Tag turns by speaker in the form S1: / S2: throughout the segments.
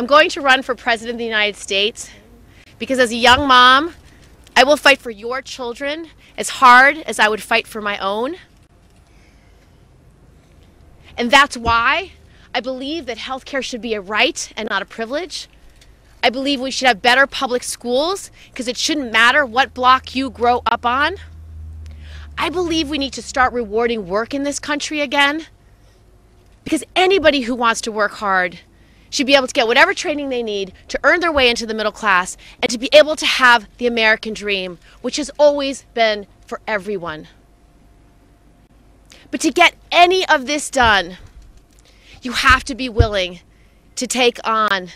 S1: I'm going to run for President of the United States because as a young mom, I will fight for your children as hard as I would fight for my own. And that's why I believe that healthcare should be a right and not a privilege. I believe we should have better public schools because it shouldn't matter what block you grow up on. I believe we need to start rewarding work in this country again because anybody who wants to work hard should be able to get whatever training they need to earn their way into the middle class and to be able to have the American dream, which has always been for everyone. But to get any of this done, you have to be willing to take on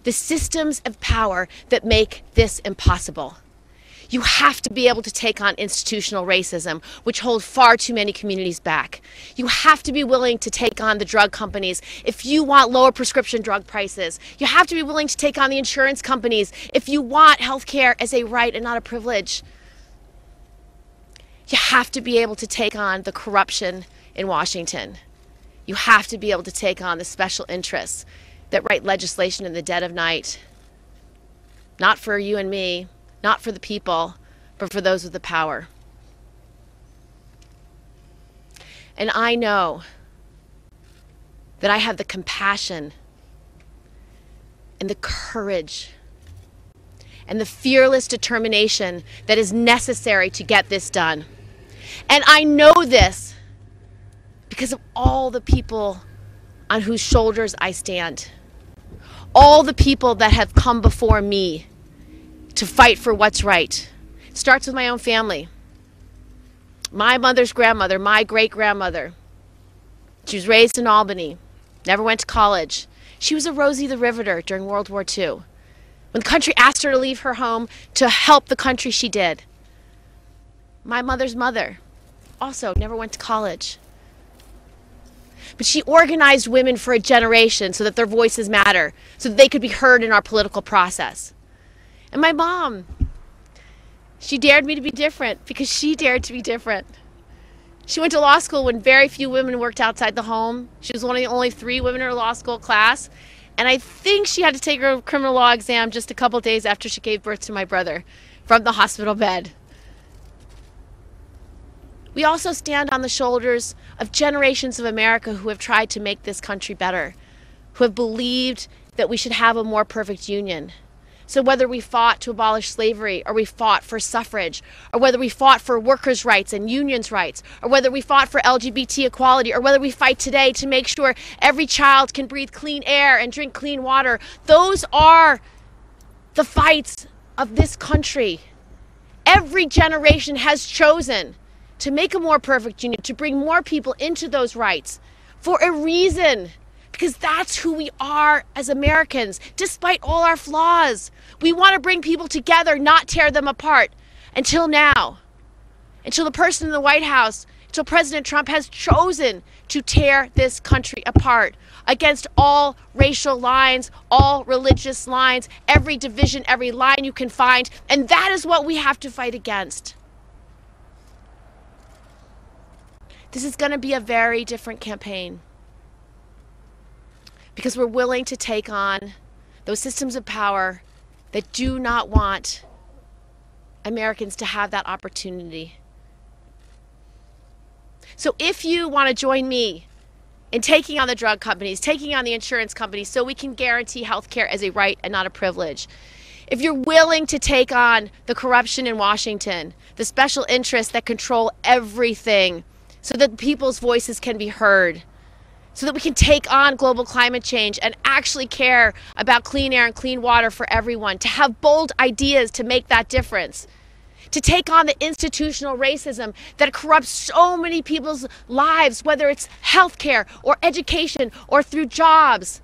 S1: the systems of power that make this impossible. You have to be able to take on institutional racism, which hold far too many communities back. You have to be willing to take on the drug companies if you want lower prescription drug prices. You have to be willing to take on the insurance companies if you want health care as a right and not a privilege. You have to be able to take on the corruption in Washington. You have to be able to take on the special interests that write legislation in the dead of night. Not for you and me, not for the people, but for those with the power. And I know that I have the compassion and the courage and the fearless determination that is necessary to get this done. And I know this because of all the people on whose shoulders I stand. All the people that have come before me to fight for what's right. It starts with my own family. My mother's grandmother, my great-grandmother, she was raised in Albany, never went to college. She was a Rosie the Riveter during World War II. When the country asked her to leave her home to help the country, she did. My mother's mother also never went to college. But she organized women for a generation so that their voices matter, so that they could be heard in our political process. And my mom, she dared me to be different because she dared to be different. She went to law school when very few women worked outside the home. She was one of the only 3 women in her law school class. And I think she had to take her criminal law exam just a couple days after she gave birth to my brother from the hospital bed. We also stand on the shoulders of generations of America who have tried to make this country better, who have believed that we should have a more perfect union. So whether we fought to abolish slavery, or we fought for suffrage, or whether we fought for workers' rights and unions' rights, or whether we fought for LGBT equality, or whether we fight today to make sure every child can breathe clean air and drink clean water, those are the fights of this country. Every generation has chosen to make a more perfect union, to bring more people into those rights for a reason. Because that's who we are as Americans, despite all our flaws. We want to bring people together, not tear them apart. Until now. Until the person in the White House, until President Trump has chosen to tear this country apart against all racial lines, all religious lines, every division, every line you can find. And that is what we have to fight against. This is going to be a very different campaign. Because we're willing to take on those systems of power that do not want Americans to have that opportunity. So if you want to join me in taking on the drug companies, taking on the insurance companies, so we can guarantee health care as a right and not a privilege, if you're willing to take on the corruption in Washington, the special interests that control everything, so that people's voices can be heard, so that we can take on global climate change and actually care about clean air and clean water for everyone, to have bold ideas to make that difference, to take on the institutional racism that corrupts so many people's lives, whether it's healthcare or education or through jobs.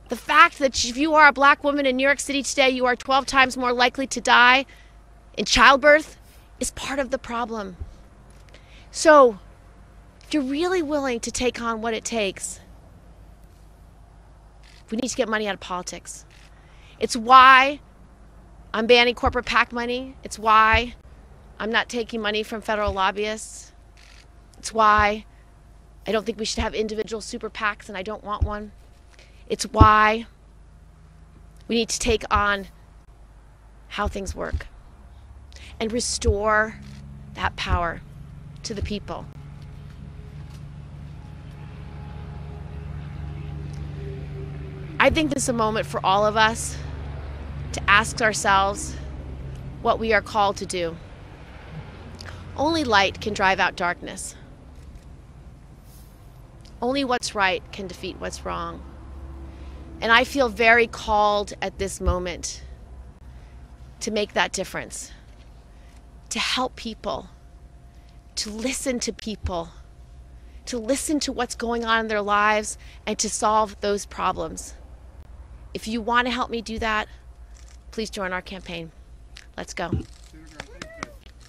S1: The fact that if you are a black woman in New York City today, you are 12 times more likely to die in childbirth is part of the problem. So, if you're really willing to take on what it takes, we need to get money out of politics. It's why I'm banning corporate PAC money. It's why I'm not taking money from federal lobbyists. It's why I don't think we should have individual super PACs, and I don't want one. It's why we need to take on how things work and restore that power to the people. I think this is a moment for all of us to ask ourselves what we are called to do. Only light can drive out darkness. Only what's right can defeat what's wrong. And I feel very called at this moment to make that difference, to help people, to listen to people, to listen to what's going on in their lives and to solve those problems. If you want to help me do that, please join our campaign. Let's go.